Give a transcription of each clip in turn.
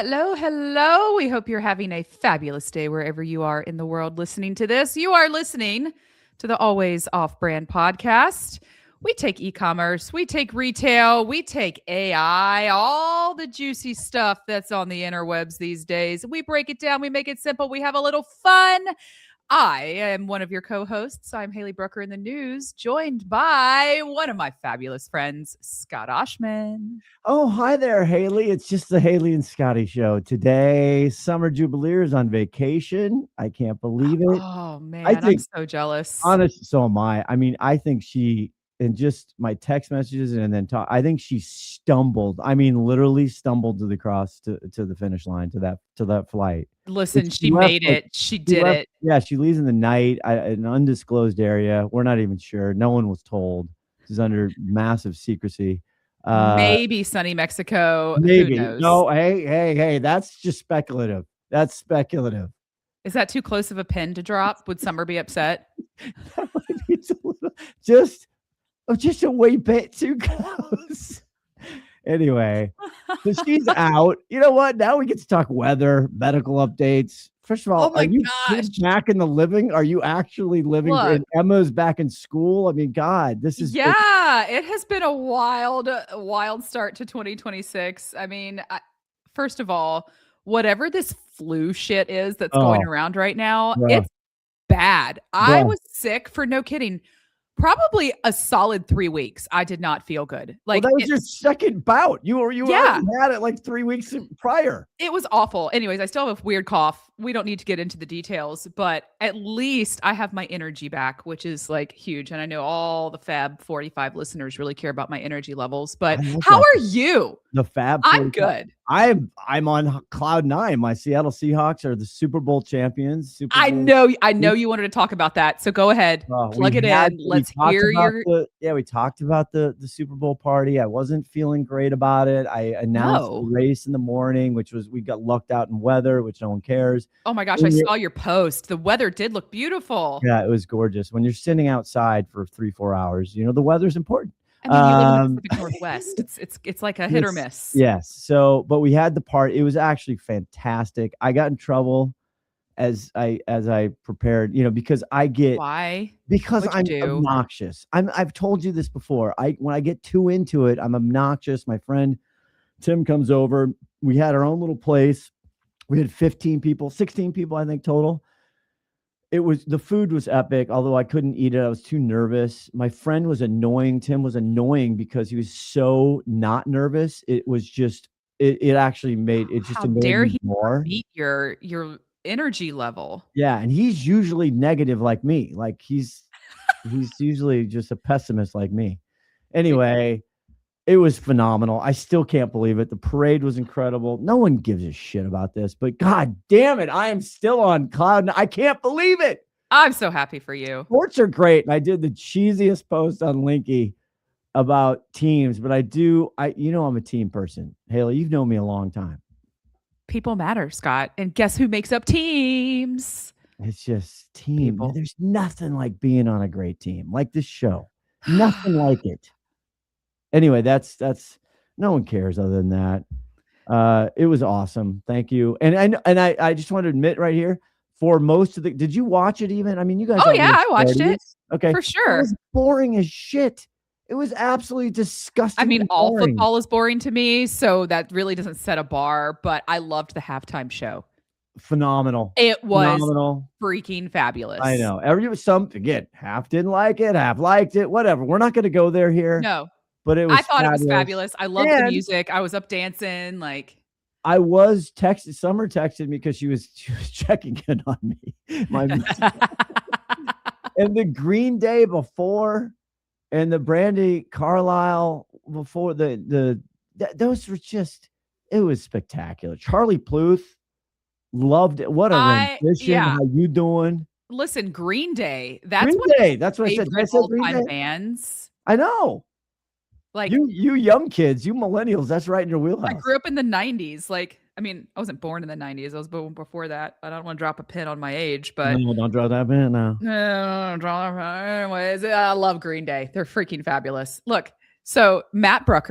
hello, hello. We hope you're having a fabulous day wherever you are in the world listening to this. You are listening to the Always Off Brand podcast. We take e-commerce, we take retail, we take AI, all the juicy stuff that's on the interwebs these days. We break it down, we make it simple, we have a little fun. I am one of your co-hosts. I'm Haley Brooker in the news, joined by one of my fabulous friends, Scott Oshman. Oh, hi there, Haley. It's just the Haley and Scotty show. Today, Summer Jubilee is on vacation. I can't believe it. Oh, man, I'm so jealous. Honest, so am I. I mean, I think she, and just my text messages and then talk, I think she stumbled. I mean, literally stumbled to the finish line, to that flight. Listen, she made it. She did it. Yeah, she leaves in the night, an undisclosed area. We're not even sure. No one was told. She's under massive secrecy. Maybe sunny Mexico. Maybe. Who knows? No, hey, that's just speculative. That's speculative. Is that too close of a pin to drop? Would Summer be upset? That might be just a way bit too close. Anyway, so she's out. You know what? Now we get to talk weather, medical updates. First of all, are you back in the living? Are you actually living? Look, Emma's back in school. I mean, God, this is it has been a wild start to 2026. I mean, first of all, whatever this flu shit is that's going around right now, it's bad. I was sick, for no kidding, probably a solid 3 weeks. I did not feel good. Like, that was your second bout. You already had it like 3 weeks prior. It was awful. Anyways, I still have a weird cough. We don't need to get into the details, but at least I have my energy back, which is like huge. And I know all the Fab 45 listeners really care about my energy levels. But how are you? The Fab 45. I'm good. I'm on cloud nine. My Seattle Seahawks are the Super Bowl champions. I know you wanted to talk about that. So go ahead, plug it in. Let's hear your. We talked about the Super Bowl party. I wasn't feeling great about it. I announced the race in the morning, which was, we got lucked out in weather, which no one cares. Oh my gosh, I saw your post. The weather did look beautiful. Yeah, it was gorgeous. When you're sitting outside for 3-4 hours, the weather's important. I mean, you live in the Pacific Northwest. It's like a hit or miss. Yes. So, but we had the party. It was actually fantastic. I got in trouble as I prepared, because I get because I'm obnoxious. I've told you this before. When I get too into it, I'm obnoxious. My friend Tim comes over. We had our own little place. We had 16 people, I think, total. The food was epic, although I couldn't eat it. I was too nervous. My friend was annoying. Tim was annoying because he was so not nervous. It was just, it actually made it just. How dare he meet your energy level? Yeah, and he's usually negative like me. Like he's usually just a pessimist like me. Anyway, it was phenomenal. I still can't believe it. The parade was incredible. No one gives a shit about this, but God damn it, I am still on cloud. I can't believe it. I'm so happy for you. Sports are great. And I did the cheesiest post on Linky about teams, but I'm a team person. Haley, you've known me a long time. People matter, Scott. And guess who makes up teams? It's just team. There's nothing like being on a great team, like this show. Nothing like it. Anyway, that's no one cares other than that. It was awesome. Thank you. And I just want to admit right here, for most of did you watch it even? I mean, you guys. Oh yeah, I watched it. Okay, for sure. It was boring as shit. It was absolutely disgusting. I mean, all football is boring to me, so that really doesn't set a bar. But I loved the halftime show. Phenomenal. It was freaking fabulous. I know. Half didn't like it, half liked it. Whatever. We're not going to go there here. No. But I thought it was fabulous. I loved the music. I was up dancing. Like, I was texted. Summer texted me because she was checking in on me. And the Green Day before, and the Brandy Carlisle before, those were just. It was spectacular. Charlie Pluth, loved it. What a rendition! Yeah. How you doing? Listen, Green Day. That's what I said. I said Green Day. Bands. I know. Like you young kids, you millennials, that's right in your wheelhouse. I grew up in the 90s. Like, I mean, I wasn't born in the 90s. I was born before that. I don't want to drop a pin on my age, but no, don't drop that pin now. No, don't drop that pin. Anyways, I love Green Day. They're freaking fabulous. Look, So Matt Brad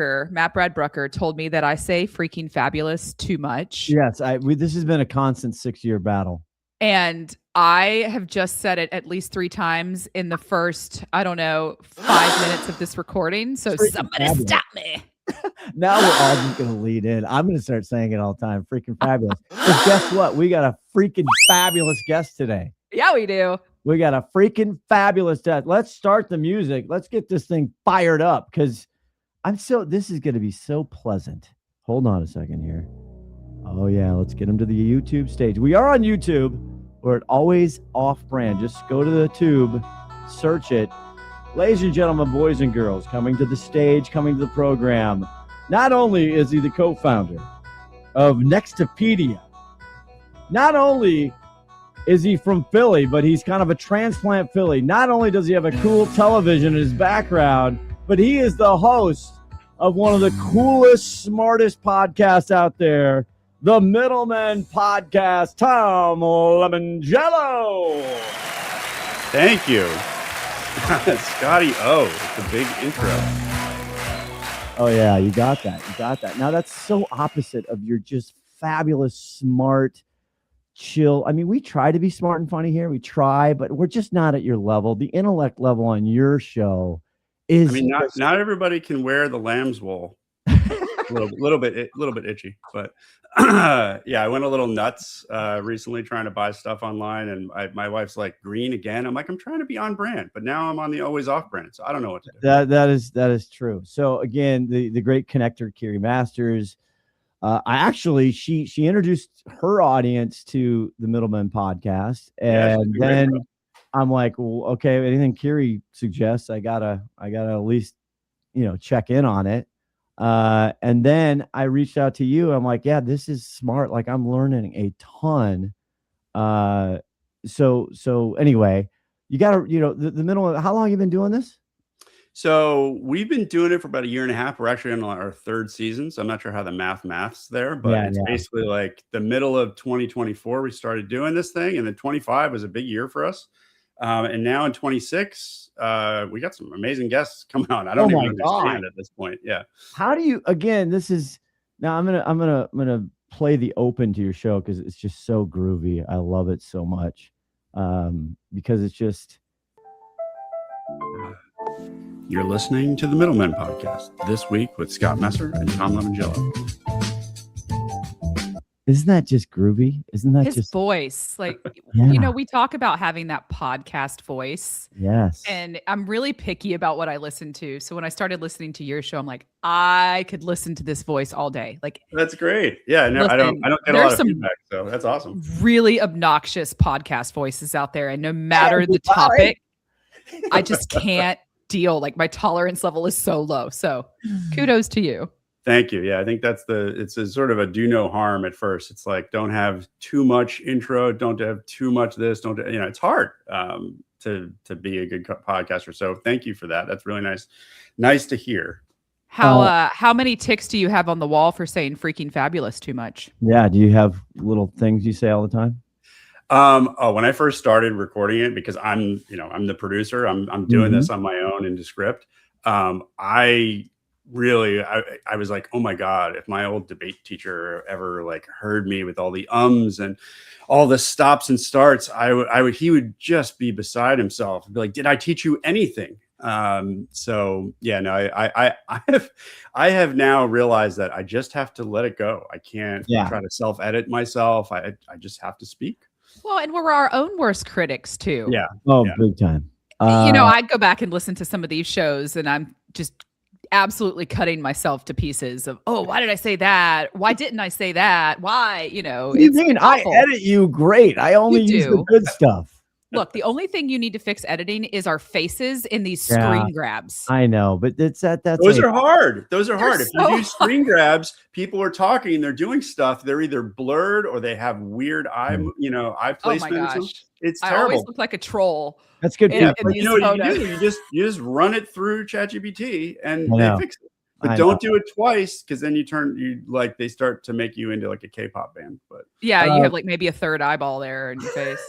Brucker told me that I say freaking fabulous too much. Yes, this has been a constant 6-year battle. And I have just said it at least 3 times in the first, I don't know, 5 minutes of this recording. So somebody stop me. Now we're all just going to lead in. I'm going to start saying it all the time. Freaking fabulous. But guess what? We got a freaking fabulous guest today. Yeah, we do. We got a freaking fabulous guest. Let's start the music. Let's get this thing fired up because this is going to be so pleasant. Hold on a second here. Oh, yeah. Let's get him to the YouTube stage. We are on YouTube. We're at Always Off Brand. Just go to the tube, search it. Ladies and gentlemen, boys and girls, coming to the stage, coming to the program. Not only is he the co-founder of Nextopedia, not only is he from Philly, but he's kind of a transplant Philly. Not only does he have a cool television in his background, but he is the host of one of the coolest, smartest podcasts out there, the Middleman Podcast, Tom Limongello. Thank you. Scotty O, the big intro. Oh, yeah, you got that. You got that. Now, that's so opposite of your just fabulous, smart, chill. I mean, we try to be smart and funny here. We try, but we're just not at your level. The intellect level on your show is... I mean, not everybody can wear the lamb's wool. a little bit itchy, but yeah, I went a little nuts recently trying to buy stuff online, and my wife's like, green again. I'm like, I'm trying to be on brand, but now I'm on the always off brand, so I don't know what to do. That is true. So again, the great connector Kiri Masters, she introduced her audience to the Middleman Podcast, and then I'm like, well, okay, anything Kiri suggests, I gotta at least check in on it. And then I reached out to you. I'm like, yeah, this is smart. Like, I'm learning a ton. So anyway, you gotta, the middle. How long have you been doing this? So we've been doing it for about 1.5 years. We're actually on our 3rd season. So I'm not sure how the math's there, but it's basically like the middle of 2024, we started doing this thing. And then 25 was a big year for us. And now in 26, we got some amazing guests coming on. I don't even understand at this point. Yeah. How do you, again, this is, now I'm going to play the open to your show because it's just so groovy. I love it so much. Because it's just. You're listening to the Middleman Podcast this week with Scott Messer and Tom Limongello. Isn't that just groovy? Isn't that his voice? Like, we talk about having that podcast voice. Yes. And I'm really picky about what I listen to. So when I started listening to your show, I'm like, I could listen to this voice all day. Like, that's great. Yeah. No, I don't get a lot of feedback. So that's awesome. Really obnoxious podcast voices out there. And no matter the topic, I just can't deal. Like, my tolerance level is so low. So kudos to you. Thank you. Yeah, I think it's a sort of a do no harm at first. It's like, don't have too much intro, don't have too much this, it's hard to be a good podcaster. So thank you for that. That's really nice to hear. How many ticks do you have on the wall for saying freaking fabulous too much? Yeah. Do you have little things you say all the time? When I first started recording it, because I'm the producer, I'm doing this on my own in Descript. I was like, oh my God, if my old debate teacher ever heard me with all the ums and all the stops and starts, he would just be beside himself and be like, did I teach you anything? So yeah, no, I have now realized that I just have to let it go. I can't try to self-edit myself. I just have to speak. Well, and we're our own worst critics too. Yeah. Oh, big time. I'd go back and listen to some of these shows and I'm just absolutely cutting myself to pieces of, why did I say that? Why didn't I say that? Why, you mean awful. I edit you great. I only use the good stuff. Look, the only thing you need to fix editing is our faces in these screen grabs. I know, but those are hard. Those are hard. If you do screen grabs, people are talking, they're doing stuff. They're either blurred or they have weird eye placement. Oh my gosh. It's terrible. I always look like a troll. That's good. But you know what you do? You just run it through ChatGPT and they fix it. But don't do it twice, because then they start to make you into like a K-pop band. But yeah, you have maybe a third eyeball there in your face.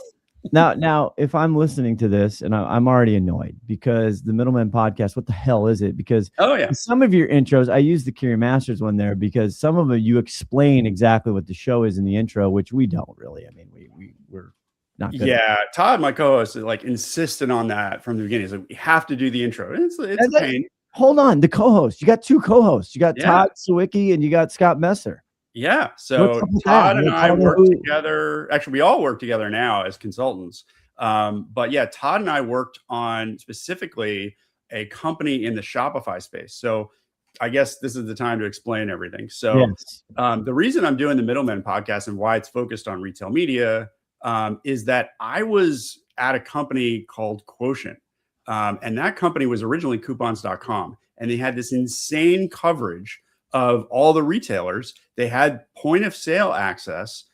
Now, if I'm listening to this and I'm already annoyed because the Middleman Podcast, what the hell is it? Because some of your intros, I use the Curie Masters one there because some of them you explain exactly what the show is in the intro, which we don't really. I mean, we're not good. Yeah, Todd, my co-host, like insisted on that from the beginning. He's like, we have to do the intro. It's a pain. Hold on, the co-host. You got two co-hosts. You got Todd Sawicki and you got Scott Messer. Yeah. So Todd and I work together. Actually, we all work together now as consultants. But yeah, Todd and I worked on specifically a company in the Shopify space. So I guess this is the time to explain everything. So the reason I'm doing the Middleman Podcast and why it's focused on retail media is that I was at a company called Quotient. And that company was originally coupons.com. And they had this insane coverage of all the retailers. They had point of sale access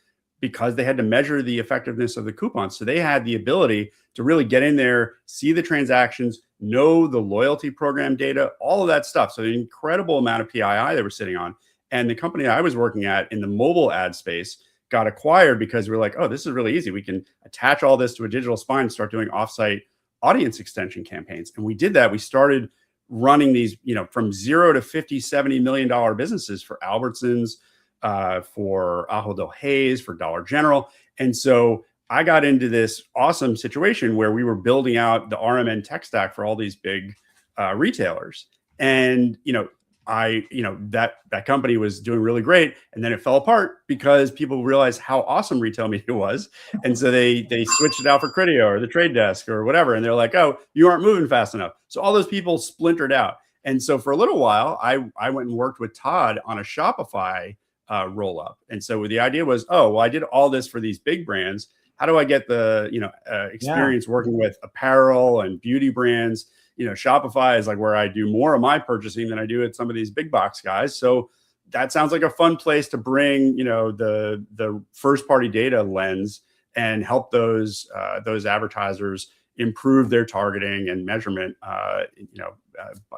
because they had to measure the effectiveness of the coupons. So they had the ability to really get in there, see the transactions, know the loyalty program data, all of that stuff. So an incredible amount of PII they were sitting on. And the company I was working at in the mobile ad space got acquired because we were like, oh, this is really easy. We can attach all this to a digital spine and start doing offsite audience extension campaigns. And we did that. We started running these, from 0 to 50, $70 million businesses for Albertsons, for Ajo del Hayes, for Dollar General. And so I got into this awesome situation where we were building out the RMN tech stack for all these big retailers. And, that company was doing really great. And then it fell apart because people realized how awesome retail media was. And so they switched it out for Criteo or the Trade Desk or whatever. And they're like, oh, you aren't moving fast enough. So all those people splintered out. And so for a little while, I went and worked with Todd on a Shopify roll up. And so the idea was, oh, well, I did all this for these big brands. How do I get the, experience working with apparel and beauty brands? Shopify is like where I do more of my purchasing than I do at some of these big box guys. So that sounds like a fun place to bring, the first party data lens and help those advertisers improve their targeting and measurement,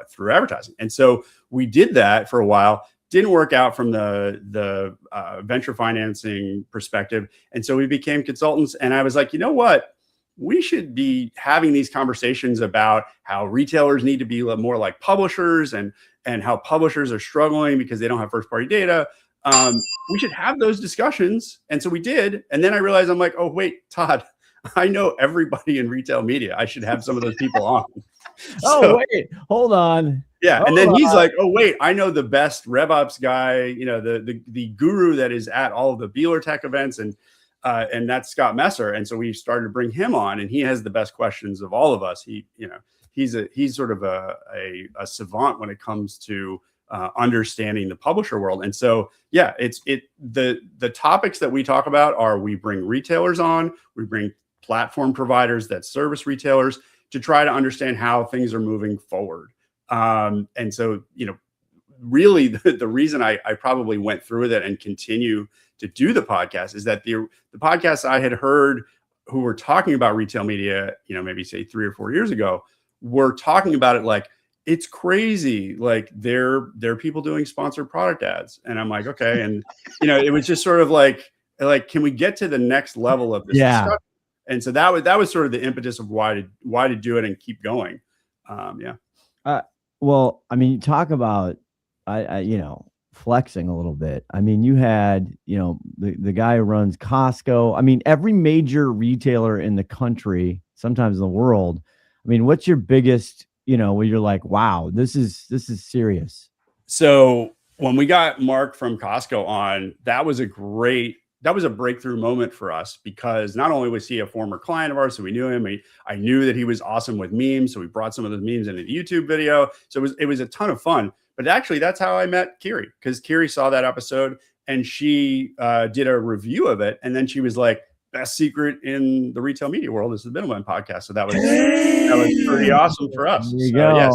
through advertising. And so we did that for a while. Didn't work out from the venture financing perspective. And so we became consultants. And I was like, you know what? We should be having these conversations about how retailers need to be more like publishers and how publishers are struggling because they don't have first party data. We should have those discussions. And so we did. And then I realized I'm like, oh, wait, Todd, I know everybody in retail media. I should have some of those people on. Wait, hold on. Yeah. And then he's like, oh, wait, I know the best RevOps guy, the guru that is at all of the Beeler Tech events. And that's Scott Messer. And so we started to bring him on, and he has the best questions of all of us. He's sort of a savant when it comes to understanding the publisher world. And so, the topics that we talk about are we bring retailers on, we bring platform providers that service retailers to try to understand how things are moving forward. And so, really the reason I probably went through that and continue to do the podcast is that the podcasts I had heard who were talking about retail media, maybe say 3 or 4 years ago, were talking about it like it's crazy. Like they're people doing sponsored product ads. And I'm like, okay. And, it was just sort of like, can we get to the next level of this discussion? And so that was sort of the impetus of why to do it and keep going. Well, I mean, you talk about, flexing a little bit. I mean, you had, the guy who runs Costco. I mean, every major retailer in the country, sometimes in the world. I mean, what's your biggest, where you're like, wow, this is serious. So when we got Mark from Costco on, that was a breakthrough moment for us because not only was he a former client of ours, so we knew him. I knew that he was awesome with memes. So we brought some of those memes into the YouTube video. So it was a ton of fun. But actually, that's how I met Kiri, because Kiri saw that episode and she did a review of it. And then she was like, best secret in the retail media world is the Middleman Podcast. So that was pretty awesome for us. There you go. Yes,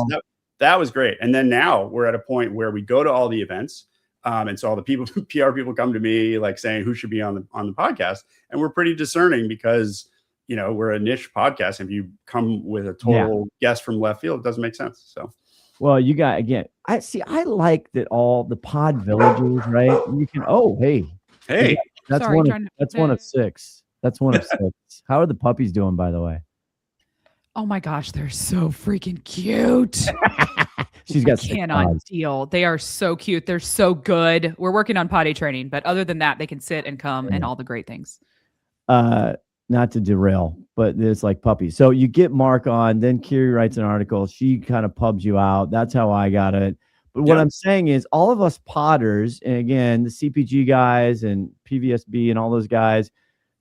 that was great. And then now we're at a point where we go to all the events. And so all the people, PR people come to me like saying who should be on the podcast. And we're pretty discerning because, we're a niche podcast. If you come with a total guest from left field, it doesn't make sense. So. Well, you got, again, I like that all the pod villages, right? You can, hey, that's one of 6. That's one of 6. How are the puppies doing, by the way? Oh my gosh, they're so freaking cute. She's got I cannot deal. They are so cute. They're so good. We're working on potty training, but other than that, they can sit and come and all the great things. Not to derail, but it's like puppies. So you get Mark on, then Kiri writes an article. She kind of pubs you out. That's how I got it. But what I'm saying is all of us podders, and again, the CPG guys and PVSB and all those guys,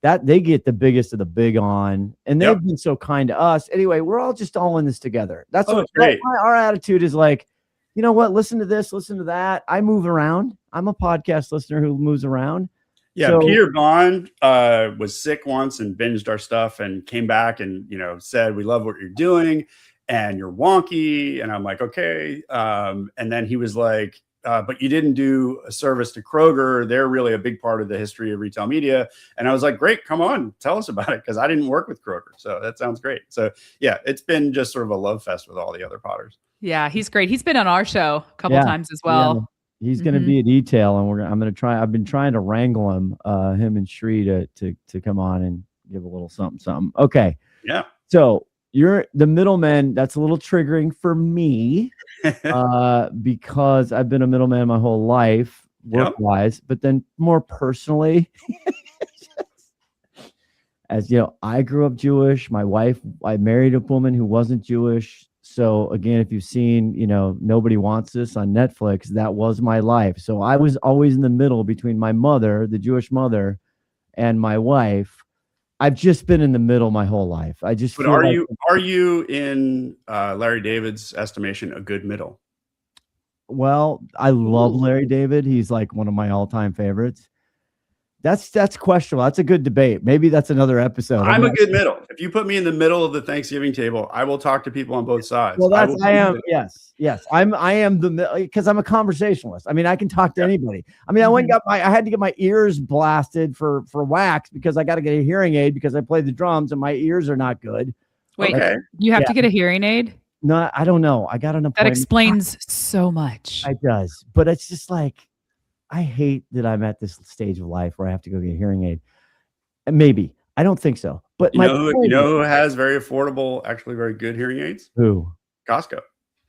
that they get the biggest of the big on, and they've been so kind to us. Anyway, we're all just all in this together. That's what great. Our attitude is like, you know what? Listen to this, listen to that. I move around. I'm a podcast listener who moves around. Yeah, so, Peter Bond was sick once and binged our stuff and came back and said, "We love what you're doing, and you're wonky." And I'm like, okay. And then he was like, but you didn't do a service to Kroger. They're really a big part of the history of retail media. And I was like, great, come on, tell us about it. Because I didn't work with Kroger. So that sounds great. So yeah, it's been just sort of a love fest with all the other potters. Yeah, he's great. He's been on our show a couple times as well. Yeah. He's going to be a detail, and I'm going to try. I've been trying to wrangle him and Shree to come on and give a little something. Okay. Yeah. So you're the middleman. That's a little triggering for me because I've been a middleman my whole life, work-wise, but then more personally, as you know, I grew up Jewish. My wife, I married a woman who wasn't Jewish. So again, if you've seen, Nobody Wants This on Netflix, that was my life. So I was always in the middle between my mother, the Jewish mother, and my wife. I've just been in the middle my whole life. I just. But are you in Larry David's estimation a good middle? Well, I love Larry David. He's like one of my all-time favorites. That's questionable. That's a good debate. Maybe that's another episode. I'm a good middle. If you put me in the middle of the Thanksgiving table, I will talk to people on both sides. Well, I am. Yes. I am because I'm a conversationalist. I mean, I can talk to anybody. I mean, I had to get my ears blasted for wax because I got to get a hearing aid because I play the drums and my ears are not good. Wait, you have to get a hearing aid? No, I don't know. I got an appointment. That explains so much. It does, but it's just like, I hate that I'm at this stage of life where I have to go get a hearing aid. And maybe. I don't think so. But you know who has very affordable, actually very good hearing aids? Who? Costco.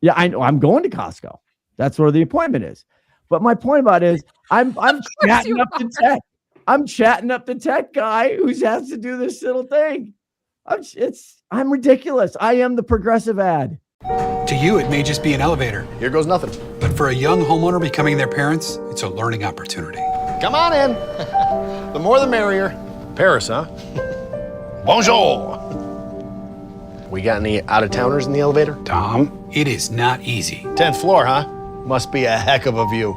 Yeah, I know. I'm going to Costco. That's where the appointment is. But my point about it is I'm chatting up the tech. I'm chatting up the tech guy who has to do this little thing. I'm ridiculous. I am the progressive ad. To you, it may just be an elevator. Here goes nothing. But for a young homeowner becoming their parents, it's a learning opportunity. Come on in. The more the merrier. Paris, huh? Bonjour. We got any out-of-towners in the elevator? Tom, it is not easy. 10th floor, huh? Must be a heck of a view.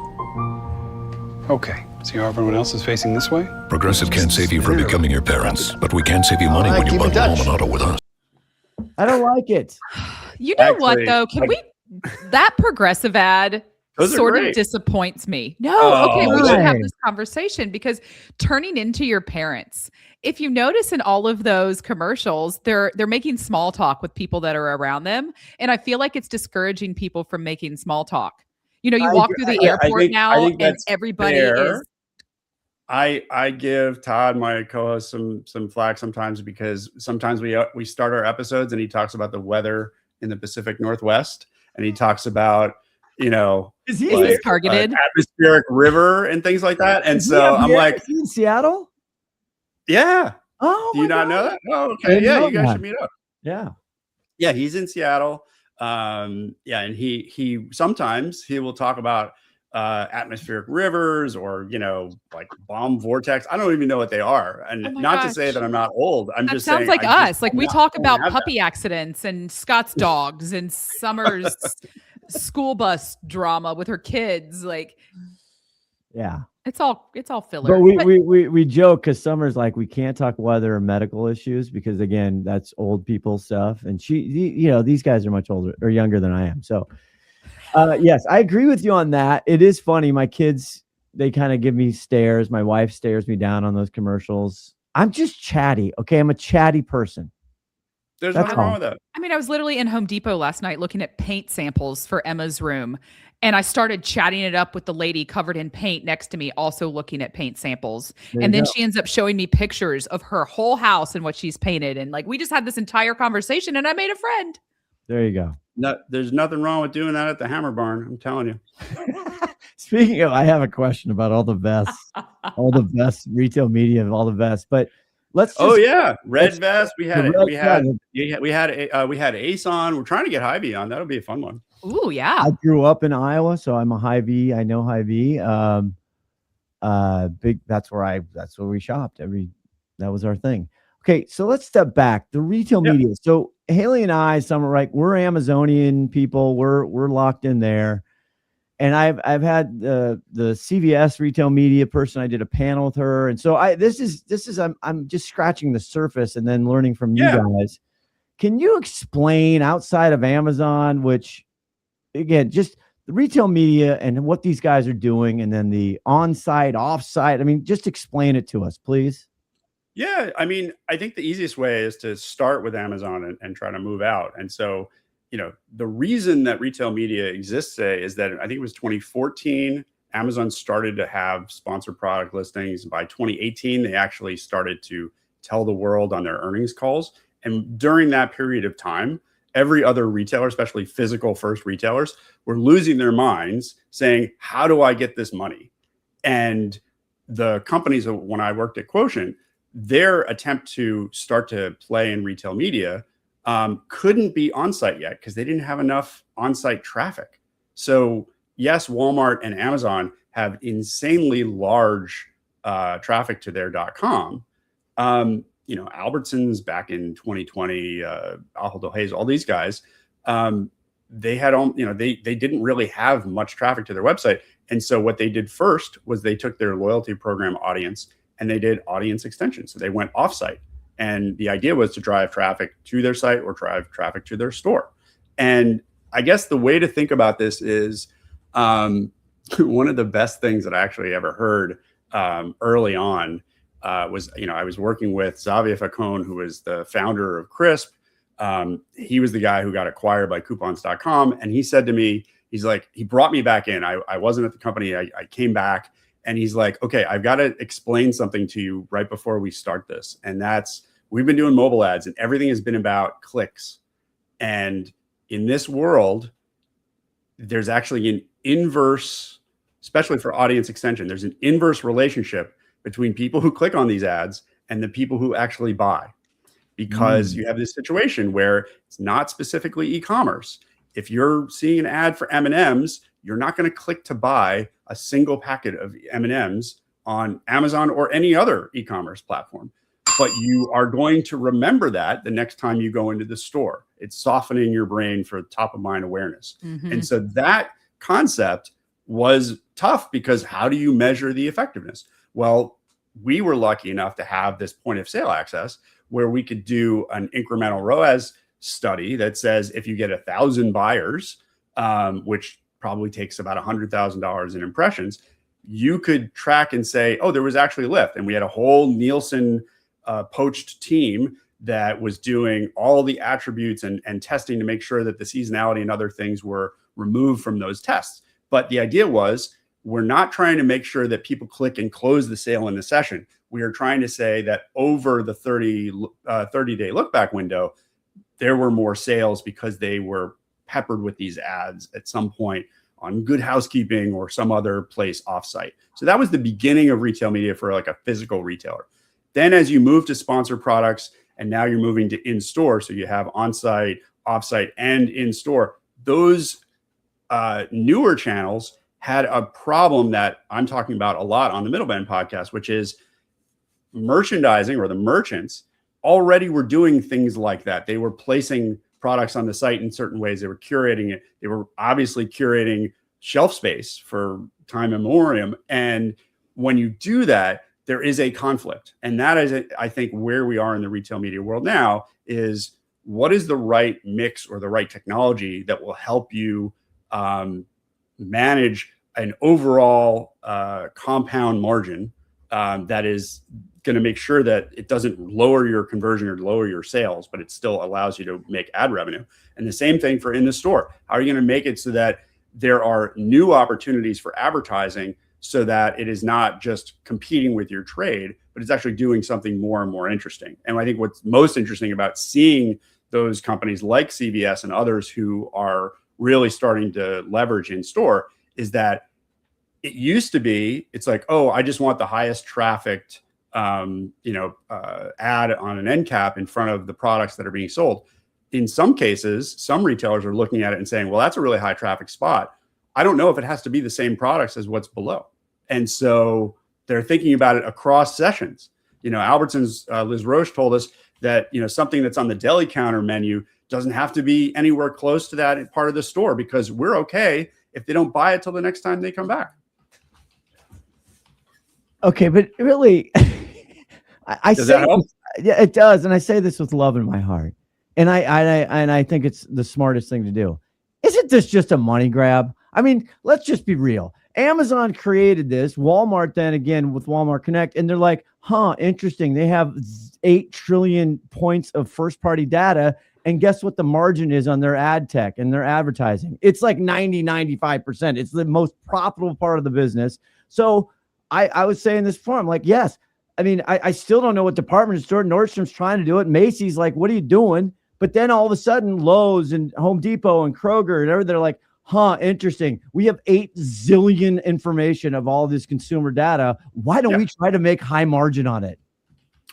Okay, see how everyone else is facing this way? Progressive can't save you from becoming your parents, but we can save you money when you bundle home and auto with us. I don't like it. You know what, though? Can that progressive ad sort of disappoints me. No, okay, we should have this conversation because turning into your parents. If you notice in all of those commercials, they're making small talk with people that are around them. And I feel like it's discouraging people from making small talk. You walk through the airport now and everybody is. I give Todd, my co-host, some flack sometimes because sometimes we start our episodes and he talks about the weather in the Pacific Northwest and he talks about is this targeted atmospheric river and things like that. And so I'm like, is he in Seattle? Yeah. Oh, do you not know that? Oh, okay. Yeah, you guys should meet up. Yeah, he's in Seattle. And he sometimes he will talk about atmospheric rivers or like bomb vortex. I don't even know what they are, and not to say that I'm not old. I'm just sounds saying like us. Like we talk about puppy accidents and Scott's dogs and Summer's school bus drama with her kids. Like, yeah, it's all filler. But we joke because Summer's like, we can't talk weather or medical issues because again, that's old people stuff, and these guys are much older or younger than I am, so. Yes, I agree with you on that. It is funny. My kids, they kind of give me stares. My wife stares me down on those commercials. I'm just chatty. Okay. I'm a chatty person. There's nothing wrong with that. I mean, I was literally in Home Depot last night looking at paint samples for Emma's room. And I started chatting it up with the lady covered in paint next to me, also looking at paint samples. And then she ends up showing me pictures of her whole house and what she's painted. And like, we just had this entire conversation and I made a friend. There you go. No, there's nothing wrong with doing that at the Hammer Barn. I'm telling you. Speaking of, I have a question about all the best retail media of all the best, but let's. Red Vest. We had Ace on. We're trying to get Hy-Vee on. That'll be a fun one. Ooh, yeah. I grew up in Iowa, so I'm a Hy-Vee. I know Hy-Vee. That's where we shopped. That was our thing. Okay, so let's step back. The retail media. So Haley and I, we're Amazonian people. We're locked in there. And I've had the CVS retail media person. I did a panel with her, and so I'm just scratching the surface and then learning from you guys. Can you explain outside of Amazon, which again, just the retail media and what these guys are doing, and then the on-site, off-site? I mean, just explain it to us, please. Yeah, I mean, I think the easiest way is to start with Amazon and try to move out. And so, the reason that retail media exists today is that I think it was 2014, Amazon started to have sponsored product listings. By 2018, they actually started to tell the world on their earnings calls. And during that period of time, every other retailer, especially physical first retailers, were losing their minds saying, how do I get this money? And the companies, when I worked at Quotient, their attempt to start to play in retail media couldn't be on-site yet because they didn't have enough on-site traffic. So yes, Walmart and Amazon have insanely large traffic to their .com. Albertsons back in 2020, Ahold Delhaize, all these guys, they had, they didn't really have much traffic to their website. And so what they did first was they took their loyalty program audience and they did audience extension. So they went offsite. And the idea was to drive traffic to their site or drive traffic to their store. And I guess the way to think about this is one of the best things that I actually ever heard early on was, I was working with Xavier Facon, who was the founder of Crisp. He was the guy who got acquired by coupons.com. And he said to me, he brought me back in. I wasn't at the company. I came back and he's like, okay, I've got to explain something to you right before we start this. And that's, we've been doing mobile ads and everything has been about clicks. And in this world, there's actually an inverse, especially for audience extension, there's an inverse relationship between people who click on these ads and the people who actually buy. Because you have this situation where it's not specifically e-commerce. If you're seeing an ad for M&Ms, you're not going to click to buy a single packet of M&Ms on Amazon or any other e-commerce platform. But you are going to remember that the next time you go into the store. It's softening your brain for top of mind awareness. Mm-hmm. And so that concept was tough because how do you measure the effectiveness? Well, we were lucky enough to have this point of sale access where we could do an incremental ROAS study that says if you get 1,000 buyers, which probably takes about $100,000 in impressions, you could track and say, oh, there was actually a lift. And we had a whole Nielsen poached team that was doing all the attributes and testing to make sure that the seasonality and other things were removed from those tests. But the idea was, we're not trying to make sure that people click and close the sale in the session. We are trying to say that over the 30-day look back window, there were more sales because they were peppered with these ads at some point on Good Housekeeping or some other place offsite. So that was the beginning of retail media for like a physical retailer. Then as you move to sponsored products and now you're moving to in-store, so you have onsite, offsite, and in-store, those newer channels had a problem that I'm talking about a lot on the Middleman podcast, which is merchandising, or the merchants already were doing things like that. They were placing products on the site in certain ways. They were curating it. They were obviously curating shelf space for time immemorial. And when you do that, there is a conflict. And that is, I think, where we are in the retail media world now is what is the right mix or the right technology that will help you manage an overall compound margin that is going to make sure that it doesn't lower your conversion or lower your sales, but it still allows you to make ad revenue. And the same thing for in the store. How are you going to make it so that there are new opportunities for advertising so that it is not just competing with your trade, but it's actually doing something more and more interesting? And I think what's most interesting about seeing those companies like CVS and others who are really starting to leverage in store is that it used to be, it's like, oh, I just want the highest trafficked ad on an end cap in front of the products that are being sold. In some cases, some retailers are looking at it and saying, well, that's a really high traffic spot. I don't know if it has to be the same products as what's below. And so they're thinking about it across sessions. Albertsons, Liz Roche told us that, something that's on the deli counter menu doesn't have to be anywhere close to that part of the store, because we're okay if they don't buy it till the next time they come back. Okay, but really, Does that help? Yeah, it does. And I say this with love in my heart. And I think it's the smartest thing to do. Isn't this just a money grab? I mean, let's just be real. Amazon created this, Walmart then again with Walmart Connect, and they're like, interesting. They have 8 trillion points of first-party data, and guess what the margin is on their ad tech and their advertising? It's like 95%. It's the most profitable part of the business. So I was saying this before, I'm like, yes. I mean, I still don't know what department store Nordstrom's trying to do it. Macy's like, what are you doing? But then all of a sudden, Lowe's and Home Depot and Kroger and everything, they're like, interesting. We have 8 zillion information of all this consumer data. Why don't we try to make high margin on it?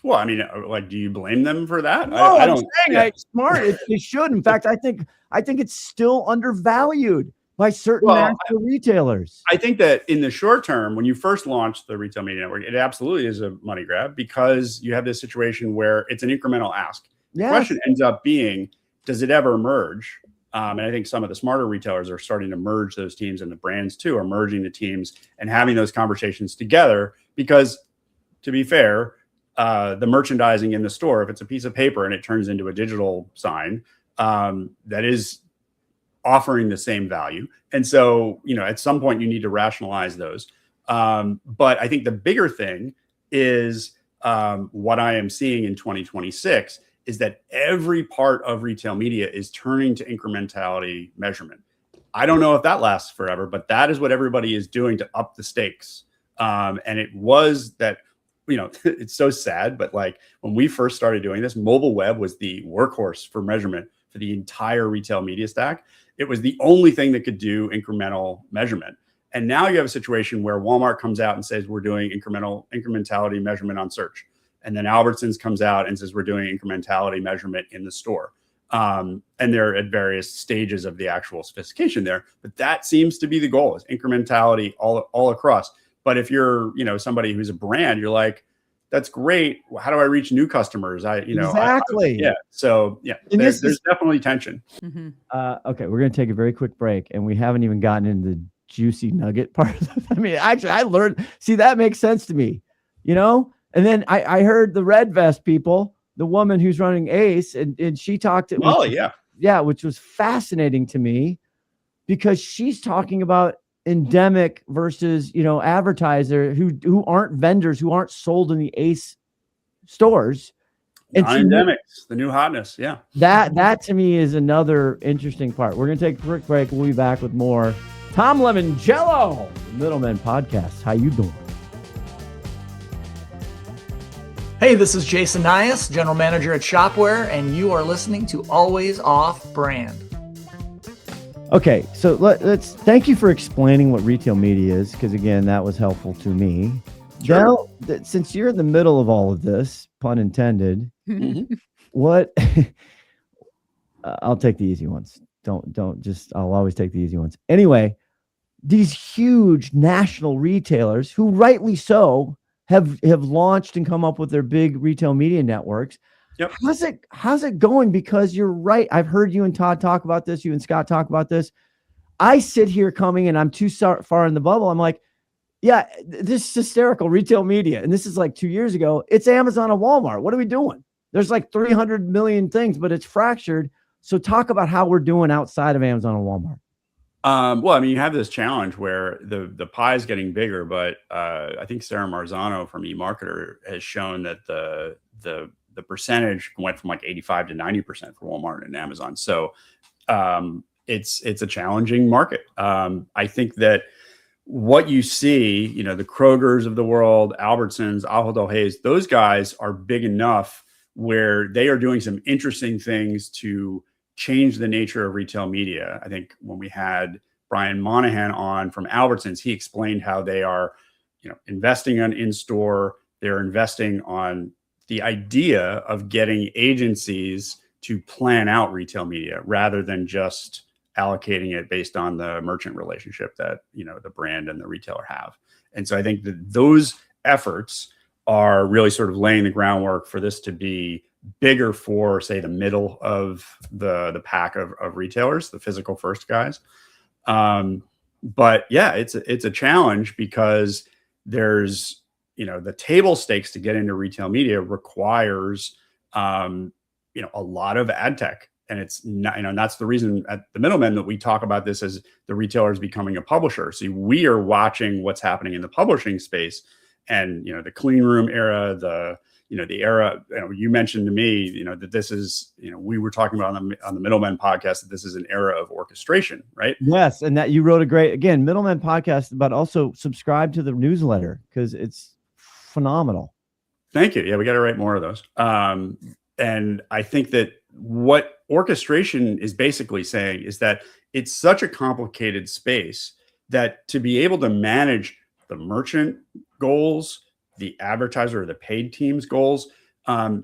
Well, I mean, do you blame them for that? No, I don't. It's smart. They should. In fact, I think it's still undervalued by certain national retailers. I think that in the short term, when you first launched the Retail Media Network, it absolutely is a money grab, because you have this situation where it's an incremental ask. The question ends up being, does it ever merge? And I think some of the smarter retailers are starting to merge those teams, and the brands too are merging the teams and having those conversations together. Because to be fair, the merchandising in the store, if it's a piece of paper and it turns into a digital sign, that is offering the same value. And so, at some point you need to rationalize those. But I think the bigger thing is what I am seeing in 2026 is that every part of retail media is turning to incrementality measurement. I don't know if that lasts forever, but that is what everybody is doing to up the stakes. And it was that, it's so sad, but like when we first started doing this, mobile web was the workhorse for measurement for the entire retail media stack. It was the only thing that could do incremental measurement. And now you have a situation where Walmart comes out and says, we're doing incrementality measurement on search. And then Albertsons comes out and says, we're doing incrementality measurement in the store. And they're at various stages of the actual sophistication there. But that seems to be the goal, is incrementality all across. But if you're, somebody who's a brand, you're like, that's great. How do I reach new customers? Exactly. So there's definitely tension. Mm-hmm. Okay. We're going to take a very quick break, and we haven't even gotten into the juicy nugget part. I mean, actually I learned, that makes sense to me, and then I heard the Red Vest people, the woman who's running Ace, and she talked. Which was fascinating to me, because she's talking about endemic versus, advertiser who aren't vendors, who aren't sold in the Ace stores. And endemics, the new hotness. Yeah. That to me is another interesting part. We're going to take a quick break. We'll be back with more. Tom Limongello, Middlemen Podcast. How you doing? Hey, this is Jason Nias, General Manager at Shopware, and you are listening to Always Off Brand. Okay, so let's thank you for explaining what retail media is, because again, that was helpful to me. Sure. Now, since you're in the middle of all of this, pun intended, what? I'll take the easy ones. I'll always take the easy ones. Anyway, these huge national retailers, who rightly so have launched and come up with their big retail media networks. Yep. How's it going? Because you're right. I've heard you and Todd talk about this. You and Scott talk about this. I sit here coming, and I'm too far in the bubble. I'm like, yeah, this is hysterical retail media. And this is like 2 years ago. It's Amazon and Walmart. What are we doing? There's like 300 million things, but it's fractured. So talk about how we're doing outside of Amazon and Walmart. Well, I mean, you have this challenge where the pie is getting bigger, but I think Sarah Marzano from eMarketer has shown that the percentage went from like 85 to 90% for Walmart and Amazon. So it's a challenging market. I think that what you see, the Krogers of the world, Albertsons, Ahold Delhaize, those guys are big enough where they are doing some interesting things to change the nature of retail media. I think when we had Brian Monahan on from Albertsons, he explained how they are, investing on in-store. They're investing on the idea of getting agencies to plan out retail media rather than just allocating it based on the merchant relationship that, the brand and the retailer have. And so I think that those efforts are really sort of laying the groundwork for this to be bigger for, say, the middle of the pack of retailers, the physical first guys. But yeah, it's a challenge because there's, the table stakes to get into retail media requires, a lot of ad tech. And it's not, and that's the reason at the Middlemen that we talk about this as the retailers becoming a publisher. So we are watching what's happening in the publishing space and, the clean room era, the era, you mentioned to me, that this is, we were talking about on the Middlemen podcast, that this is an era of orchestration, right? Yes. And that you wrote a great, again, Middlemen podcast, but also subscribe to the newsletter because it's phenomenal. Thank you. Yeah, we got to write more of those. And I think that what orchestration is basically saying is that it's such a complicated space that to be able to manage the merchant goals, the advertiser or the paid team's goals,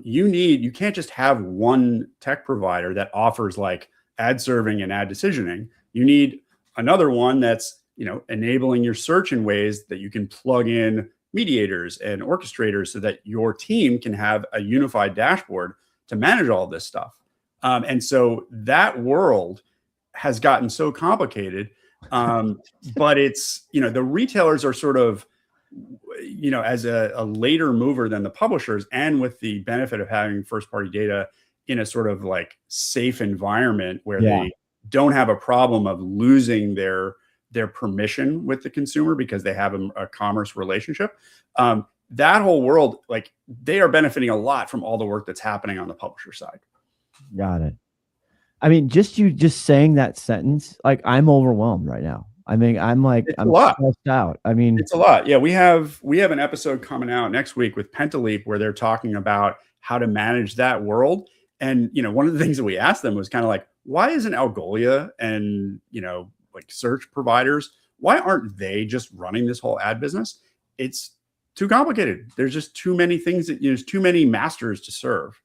you can't just have one tech provider that offers like ad serving and ad decisioning. You need another one that's, enabling your search in ways that you can plug in mediators and orchestrators so that your team can have a unified dashboard to manage all this stuff. And so that world has gotten so complicated, but it's, the retailers are sort of, as a later mover than the publishers, and with the benefit of having first party data in a sort of like safe environment where they don't have a problem of losing their permission with the consumer because they have a commerce relationship. That whole world, like they are benefiting a lot from all the work that's happening on the publisher side. Got it. I mean, just saying that sentence, like I'm overwhelmed right now. I mean, I'm stressed out. I mean, it's a lot. Yeah. We have an episode coming out next week with Pentaleap where they're talking about how to manage that world. And, one of the things that we asked them was kind of like, why isn't Algolia and, like search providers, why aren't they just running this whole ad business? It's too complicated. There's just too many things there's too many masters to serve.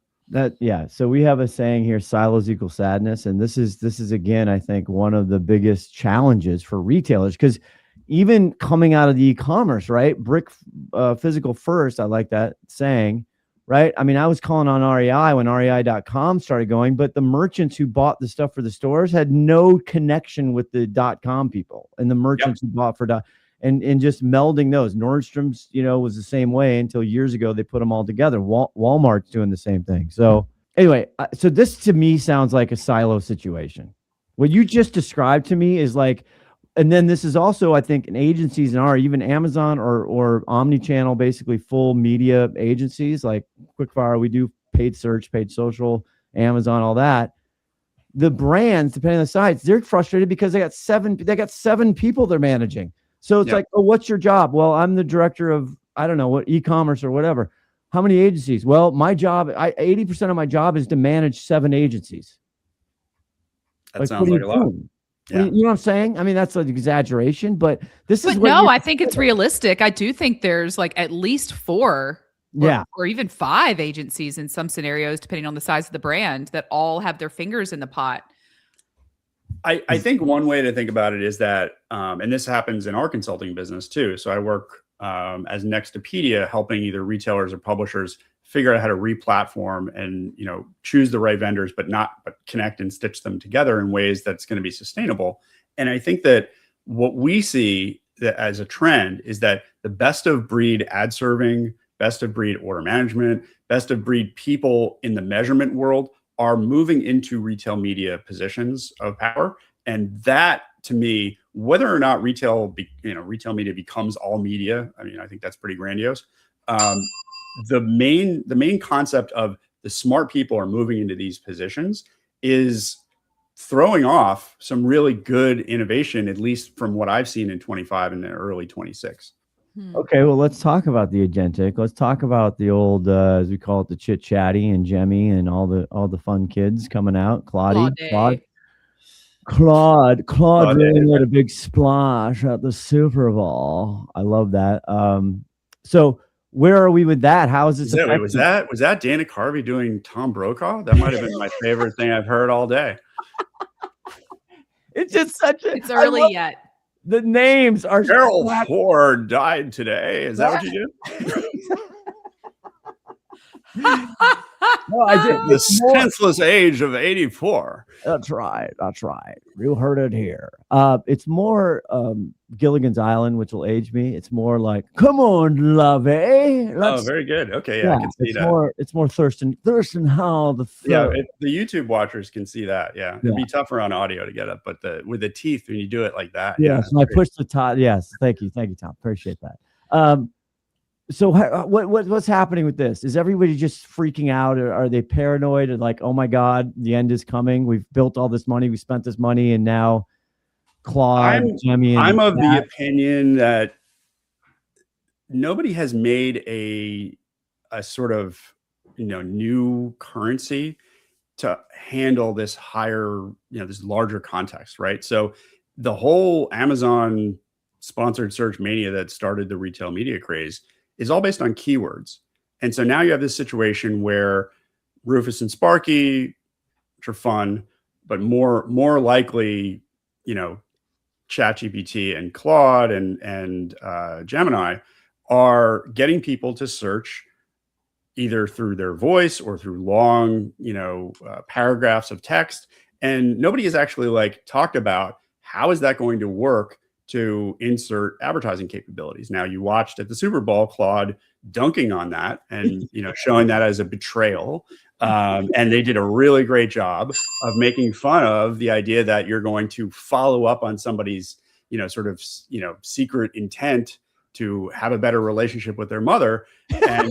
So we have a saying here, silos equal sadness. And this is again, I think one of the biggest challenges for retailers, because even coming out of the e-commerce, right? Physical first. I like that saying, right? I mean, I was calling on REI when REI.com started going, but the merchants who bought the stuff for the stores had no connection with the .com people and the merchants who bought for and just melding those. Nordstrom's, was the same way until years ago they put them all together. Walmart's doing the same thing. So anyway, so this to me sounds like a silo situation. What you just described to me is like, and then this is also, I think, in agencies and even Amazon or omni-channel, basically full media agencies like Quickfire. We do paid search, paid social, Amazon, all that. The brands, depending on the sites, they're frustrated because they got seven people they're managing. So it's like, oh, what's your job? Well, I'm the director of, I don't know what, e-commerce or whatever. How many agencies? Well, my job, 80% of my job is to manage 7 agencies. That sounds like a lot. Yeah. You know what I'm saying? I mean, that's an exaggeration, but this is. No, I think it's realistic. I do think there's like at least 4, or even 5 agencies in some scenarios, depending on the size of the brand, that all have their fingers in the pot. I think one way to think about it is that, and this happens in our consulting business too. So I work as Nextopedia, helping either retailers or publishers figure out how to re-platform and choose the right vendors, but connect and stitch them together in ways that's going to be sustainable. And I think that what we see as a trend is that the best of breed ad serving, best of breed order management, best of breed people in the measurement world are moving into retail media positions of power. And that to me, whether or not retail media becomes all media, I mean, I think that's pretty grandiose. The main concept of the smart people are moving into these positions is throwing off some really good innovation, at least from what I've seen in 25 and early 26. Okay, well, let's talk about the agentic. Let's talk about the old, as we call it, the chit chatty and Jemmy and all the fun kids coming out. Claude really made a big splash at the Super Bowl. I love that. So where are we with that? How is this? Was that Dana Carvey doing Tom Brokaw? That might have been my favorite thing I've heard all day. It's just it's early yet. The names are Gerald Ford died today. Is that what you did? No, I did. The senseless age of 84. That's right. You heard it here. It's more Gilligan's Island, which will age me. It's more like, come on, lovey. Oh, very good. Okay, yeah, I can see that. It's more Thurston Howell. The YouTube watchers can see that. Yeah, it'd be tougher on audio to get up, but with the teeth, when you do it like that. Yes, I push the top. Yes, thank you, Tom. Appreciate that. So what's happening with this? Is everybody just freaking out? Or are they paranoid and like, oh my God, the end is coming? We've built all this money, we spent this money, and now Claude, Jemmy. I'm of the opinion that nobody has made a sort of new currency to handle this higher, this larger context, right? So the whole Amazon sponsored search mania that started the retail media craze is all based on keywords. And so now you have this situation where Rufus and Sparky, which are fun, but more likely, ChatGPT and Claude and Gemini are getting people to search either through their voice or through long, paragraphs of text. And nobody has actually talked about how is that going to work to insert advertising capabilities. Now, you watched at the Super Bowl, Claude dunking on that and, showing that as a betrayal. And they did a really great job of making fun of the idea that you're going to follow up on somebody's, secret intent to have a better relationship with their mother and,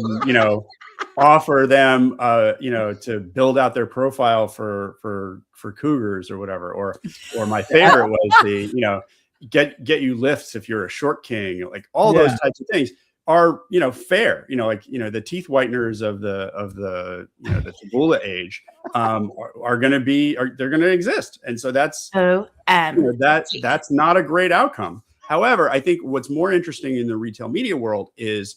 offer them, to build out their profile for cougars or whatever. Or my favorite was the, get you lifts if you're a short king, all those types of things are fair, the teeth whiteners of the the tabula age are going to exist, and so that's that's not a great outcome. However, I think what's more interesting in the retail media world is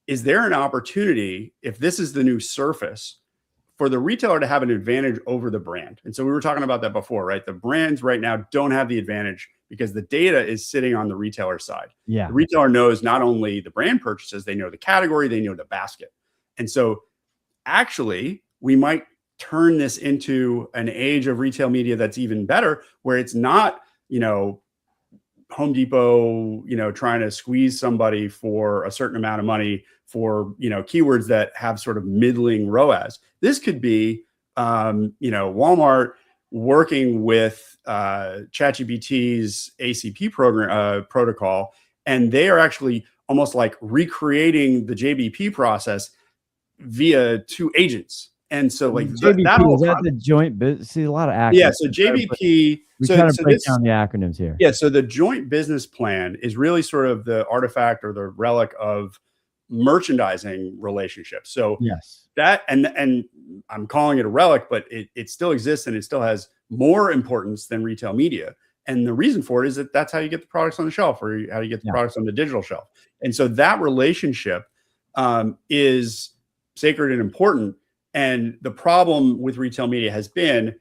there an opportunity, if this is the new surface, for the retailer to have an advantage over the brand? And so we were talking about that before, right? The brands right now don't have the advantage because the data is sitting on the retailer side. Yeah. The retailer knows not only the brand purchases, they know the category, they know the basket. And so actually, we might turn this into an age of retail media that's even better, where it's not, Home Depot, trying to squeeze somebody for a certain amount of money for, keywords that have sort of middling ROAS. This could be, Walmart working with ChatGPT's ACP program protocol, and they are actually almost like recreating the JBP process via two agents. And so, JBP, is that the joint business? See, a lot of acronyms. Yeah, so JBP. We kind of break down the acronyms here. Yeah, so the joint business plan is really sort of the artifact or the relic of merchandising relationships. So yes, that and I'm calling it a relic, but it still exists and it still has more importance than retail media. And the reason for it is that that's how you get the products on the shelf, or how you get the products on the digital shelf. And so that relationship is sacred and important. And the problem with retail media has been,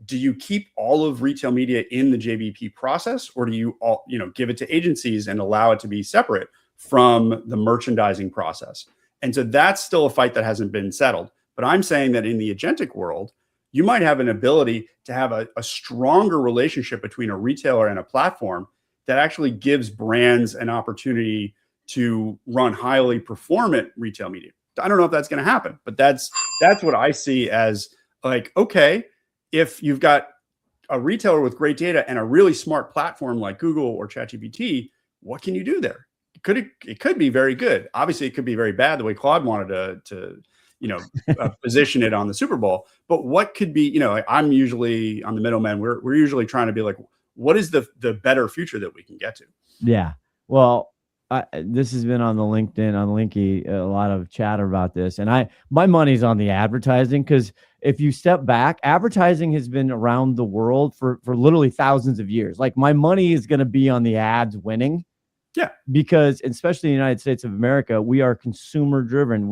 do you keep all of retail media in the JBP process, or do you give it to agencies and allow it to be separate from the merchandising process? And so that's still a fight that hasn't been settled. But I'm saying that in the agentic world, you might have an ability to have a stronger relationship between a retailer and a platform that actually gives brands an opportunity to run highly performant retail media. I don't know if that's going to happen, but that's what I see as okay, if you've got a retailer with great data and a really smart platform like Google or ChatGPT, what can you do there? It could be very good. Obviously, it could be very bad the way Claude wanted to position it on the Super Bowl. But what could be, I'm usually on the middleman. We're usually trying to be like, what is the better future that we can get to? Yeah. Well, this has been on the LinkedIn, on Linky, a lot of chatter about this. And my money's on the advertising, because if you step back, advertising has been around the world for literally thousands of years. Like, my money is going to be on the ads winning. Yeah. Because especially in the United States of America, we are consumer driven.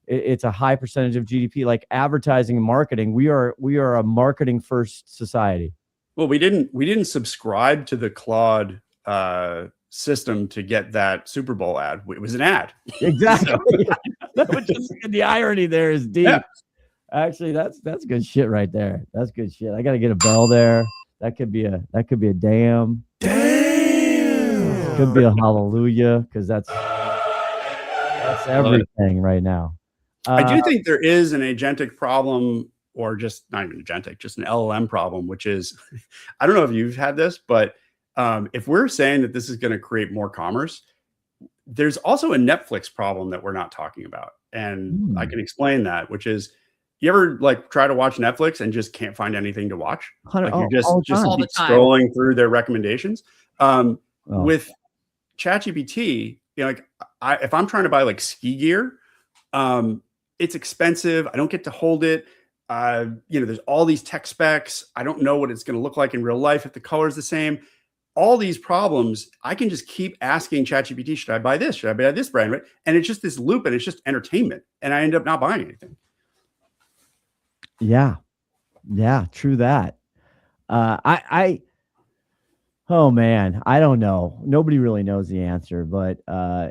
It's a high percentage of GDP, like advertising and marketing. We are a marketing first society. Well, we didn't subscribe to the Claude system to get that Super Bowl ad. It was an ad. Exactly. The irony there is deep. Yeah. Actually, that's good shit right there. That's good shit. I got to get a bell there. That could be a damn. Could be a hallelujah, because that's everything right now. I do think there is an agentic problem, or just not even agentic, just an LLM problem, which is, I don't know if you've had this, but if we're saying that this is going to create more commerce, there's also a Netflix problem that we're not talking about. And I can explain that, which is, you ever like try to watch Netflix and just can't find anything to watch? Like you just keep scrolling through their recommendations. With ChatGPT, if I'm trying to buy like ski gear, it's expensive. I don't get to hold it. There's all these tech specs. I don't know what it's going to look like in real life if the color is the same. All these problems, I can just keep asking ChatGPT, should I buy this? Should I buy this brand? And it's just this loop, and it's just entertainment. And I end up not buying anything. Yeah. True that. Oh man, I don't know. Nobody really knows the answer, but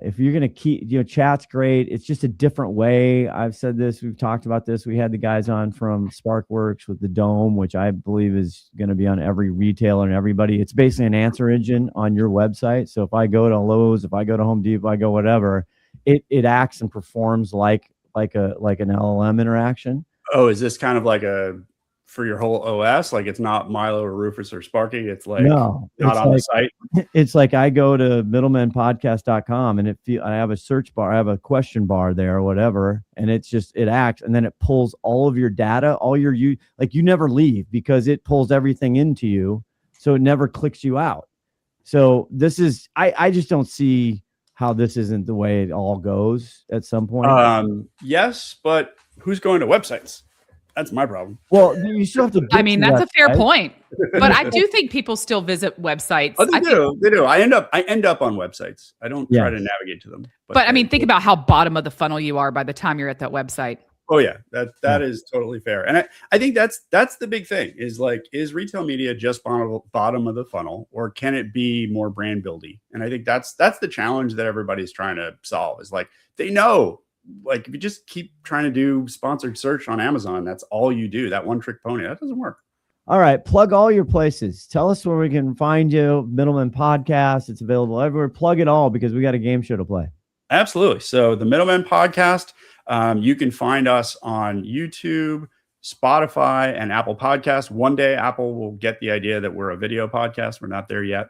if you're going to keep, chat's great. It's just a different way. I've said this, we've talked about this. We had the guys on from SparkWorks with the Dome, which I believe is going to be on every retailer and everybody. It's basically an answer engine on your website. So if I go to Lowe's, if I go to Home Depot, if I go whatever, it acts and performs like an LLM interaction. Oh, is this kind of like for your whole OS? Like, it's not Milo or Rufus or Sparky. It's like not on the site. It's like I go to middlemanpodcast.com and I have a search bar, I have a question bar there or whatever, and it acts, and then it pulls all of your data, you never leave, because it pulls everything into you, so it never clicks you out. So this is, I just don't see how this isn't the way it all goes at some point. Yes, but who's going to websites? That's my problem. Well, you still have to. That's a fair point, but I do think people still visit websites. Oh, they do. I end up on websites. I don't try to navigate to them. But think about how bottom of the funnel you are by the time you're at that website. Oh yeah, that is totally fair. And I think that's the big thing is retail media just bottom of the funnel, or can it be more brand building? And I think that's the challenge that everybody's trying to solve, is they know. If you just keep trying to do sponsored search on Amazon, that's all you do, that one trick pony, that doesn't work. All right. Plug all your places. Tell us where we can find you. Middleman Podcast. It's available everywhere. Plug it all, because we got a game show to play. Absolutely. So the Middleman Podcast, you can find us on YouTube, Spotify, and Apple Podcasts. One day Apple will get the idea that we're a video podcast. We're not there yet.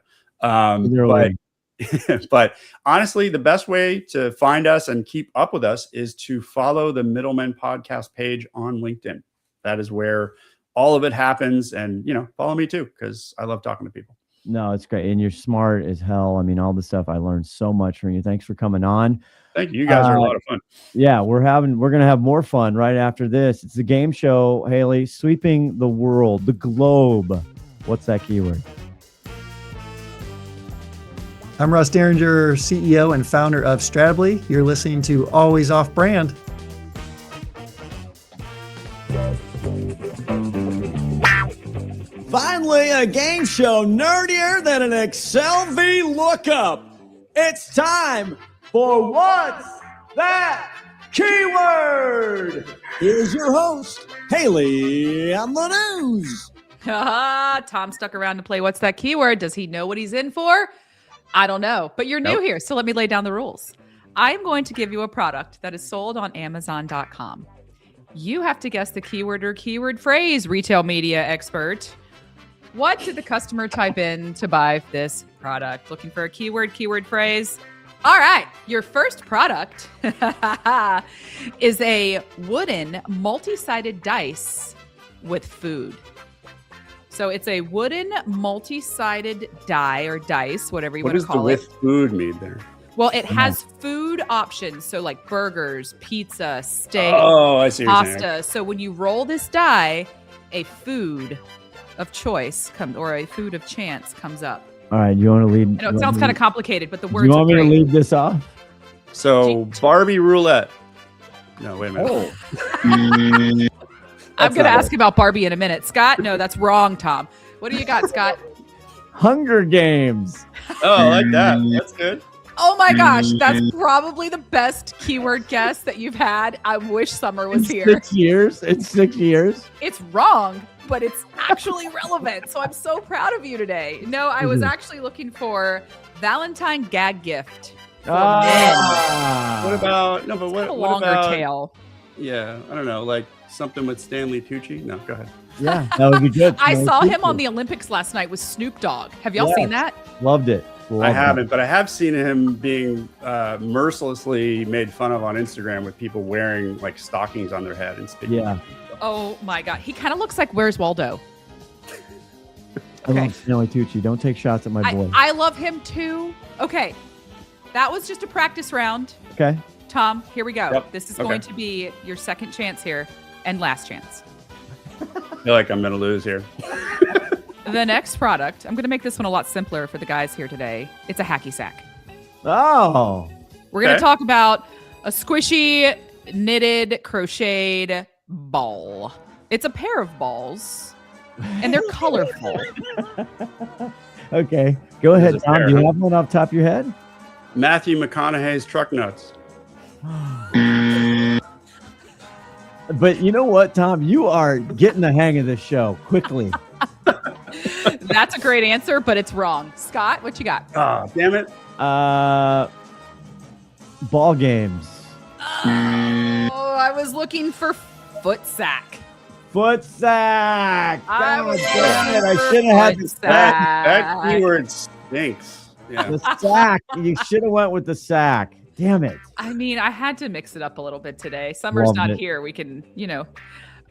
But honestly, the best way to find us and keep up with us is to follow the Middleman Podcast page on LinkedIn. That is where all of it happens. And, follow me too, because I love talking to people. No, it's great. And you're smart as hell. I mean, all the stuff, I learned so much from you. Thanks for coming on. Thank you. You guys are a lot of fun. Yeah, we're going to have more fun right after this. It's a game show, Haley, sweeping the world, the globe. What's that keyword? I'm Russ Derringer, CEO and founder of Stratably. You're listening to Always Off Brand. Finally, a game show nerdier than an Excel V lookup. It's time for What's That Keyword? Here's your host, Haley on the news. Tom stuck around to play What's That Keyword? Does he know what he's in for? I don't know, but you're new here, so let me lay down the rules. I'm going to give you a product that is sold on Amazon.com. You have to guess the keyword or keyword phrase, retail media expert. What did the customer type in to buy this product? Looking for a keyword phrase? All right. Your first product is a wooden multi-sided dice with food. So it's a wooden multi-sided die or dice, whatever you want to call it. What does the with food mean there? Well, it has food options. So like burgers, pizza, steak, I see what you're pasta. saying. So when you roll this die, a food of choice comes, or a food of chance comes up. All right, you want to lead? I know it sounds kind of complicated, but the words. You want me are to great. lead this off? So Barbie roulette. No, wait a minute. I'm going to ask about Barbie in a minute. Scott, no, that's wrong, Tom. What do you got, Scott? Hunger Games. Oh, I like that. That's good. Oh my gosh, that's probably the best keyword guess that you've had. I wish Summer was here. 6 years. It's 6 years. It's wrong, but it's actually relevant. So I'm so proud of you today. No, I was actually looking for Valentine gag gift. For men. What about It's what a longer about, tail. Yeah, I don't know, like something with Stanley Tucci. No, go ahead. Yeah, that would be good. I saw him on the Olympics last night with Snoop Dogg. Have y'all seen that? Loved it. I haven't, but I have seen him being mercilessly made fun of on Instagram with people wearing like stockings on their head and speaking. Yeah. Oh my God. He kind of looks like Where's Waldo? I love Stanley Tucci. Don't take shots at my boy. I love him too. Okay. That was just a practice round. Okay. Tom, here we go. Yep. This is going to be your second chance here and last chance. I feel like I'm going to lose here. The next product, I'm going to make this one a lot simpler for the guys here today. It's a hacky sack. Oh. We're going to talk about a squishy, knitted, crocheted ball. It's a pair of balls, and they're colorful. Okay. Go ahead, There's a Tom. pair, Do you huh? have one off the top of your head? Matthew McConaughey's truck nuts. But you know what, Tom? You are getting the hang of this show quickly. That's a great answer, but it's wrong. Scott, what you got? Ah, damn it. Ball games. Oh, I was looking for foot sack. Foot sack. I God was damn it. I looking should have had for the foot sack. That keyword stinks. Yeah. The sack. You should have went with the sack. Damn it. I mean, I had to mix it up a little bit today. Summer's Loved not it. here. We can, All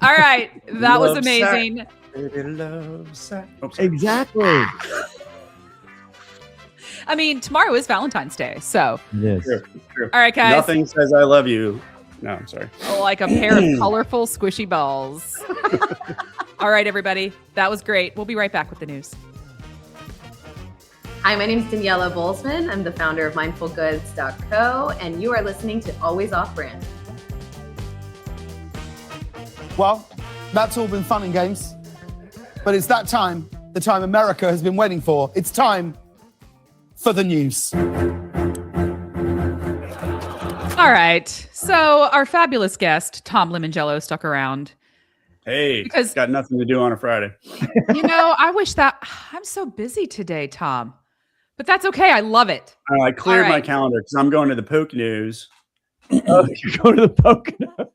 right. That was Love amazing. Baby love sack. Oh, sorry. Exactly. I mean, tomorrow is Valentine's Day. So, It is. True, true. all right, guys. Nothing says I love you. No, I'm sorry. Like a pair of colorful, squishy balls. All right, everybody. That was great. We'll be right back with the news. Hi, my name is Daniela Bolzman. I'm the founder of mindfulgoods.co, and you are listening to Always Off Brand. Well, that's all been fun and games, but it's that time, the time America has been waiting for. It's time for the news. All right. So our fabulous guest, Tom Limongello, stuck around. Hey, Because- got nothing to do on a Friday. I wish that I'm so busy today, Tom. But that's okay. I love it. I cleared All my right. calendar because I'm going to the Poke News. Oh, you go to the Poconos.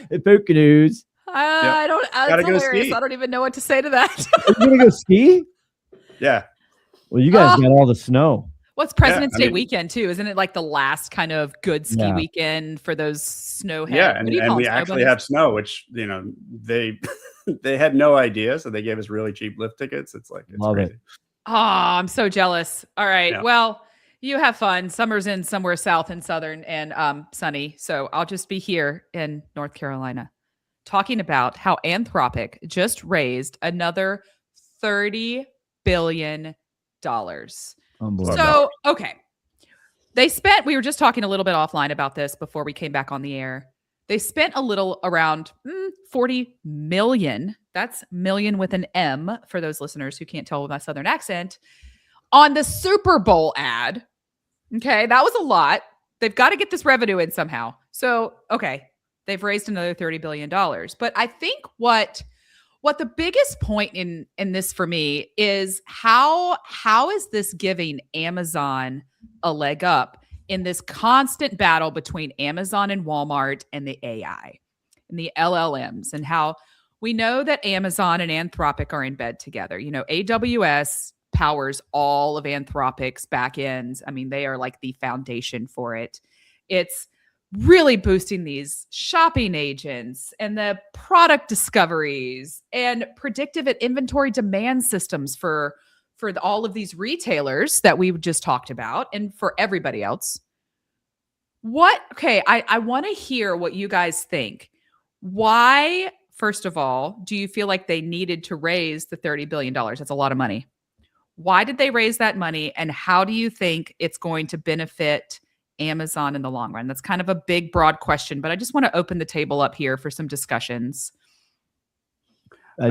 The Poconos. I don't. Gotta That's go hilarious. ski. I don't even know what to say to that. Are you going to go ski? Yeah. Well, you guys Oh. got all the snow. What's President's I Day mean- weekend too? Isn't it like the last kind of good ski Yeah. weekend for those snow heads? Yeah. What And, do you and call we them, actually snow have snow, which, they they had no idea. So they gave us really cheap lift tickets. It's Love it. crazy. Oh, I'm so jealous. All right. Yeah. Well, you have fun. Summer's in somewhere south and southern and sunny. So I'll just be here in North Carolina talking about how Anthropic just raised another $30 billion. Unbelievable. So, okay. We were just talking a little bit offline about this before we came back on the air. They spent a little around 40 million. That's million with an M for those listeners who can't tell with my Southern accent on the Super Bowl ad. Okay. That was a lot. They've got to get this revenue in somehow. So, okay. They've raised another $30 billion. But I think what the biggest point in this for me is how is this giving Amazon a leg up in this constant battle between Amazon and Walmart and the AI and the LLMs, and how we know that Amazon and Anthropic are in bed together. You know, AWS powers all of Anthropic's backends. I mean, they are like the foundation for it. It's really boosting these shopping agents and the product discoveries and predictive and inventory demand systems for all of these retailers that we just talked about and for everybody else. I want to hear what you guys think. Why, first of all, do you feel like they needed to raise the $30 billion? That's a lot of money. Why did they raise that money? And how do you think it's going to benefit Amazon in the long run? That's kind of a big, broad question, but I just want to open the table up here for some discussions. I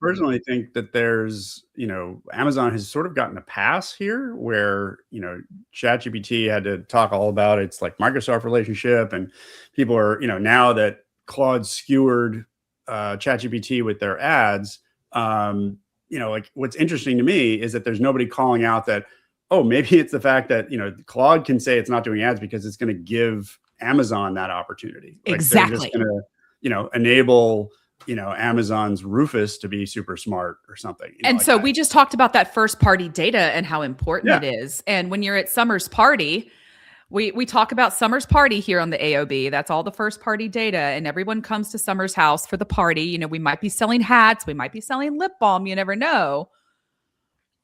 personally think that there's, Amazon has sort of gotten a pass here where, ChatGPT had to talk all about its like Microsoft relationship, and people are, now that Claude skewered ChatGPT with their ads, like what's interesting to me is that there's nobody calling out that, oh, maybe it's the fact that, Claude can say it's not doing ads because it's going to give Amazon that opportunity. Like exactly. They're just going to, enable, Amazon's Rufus to be super smart or something. And so we just talked about that first party data and how important it is. And when you're at Summer's party, we talk about Summer's party here on the AOB. That's all the first party data. And everyone comes to Summer's house for the party. We might be selling hats. We might be selling lip balm. You never know.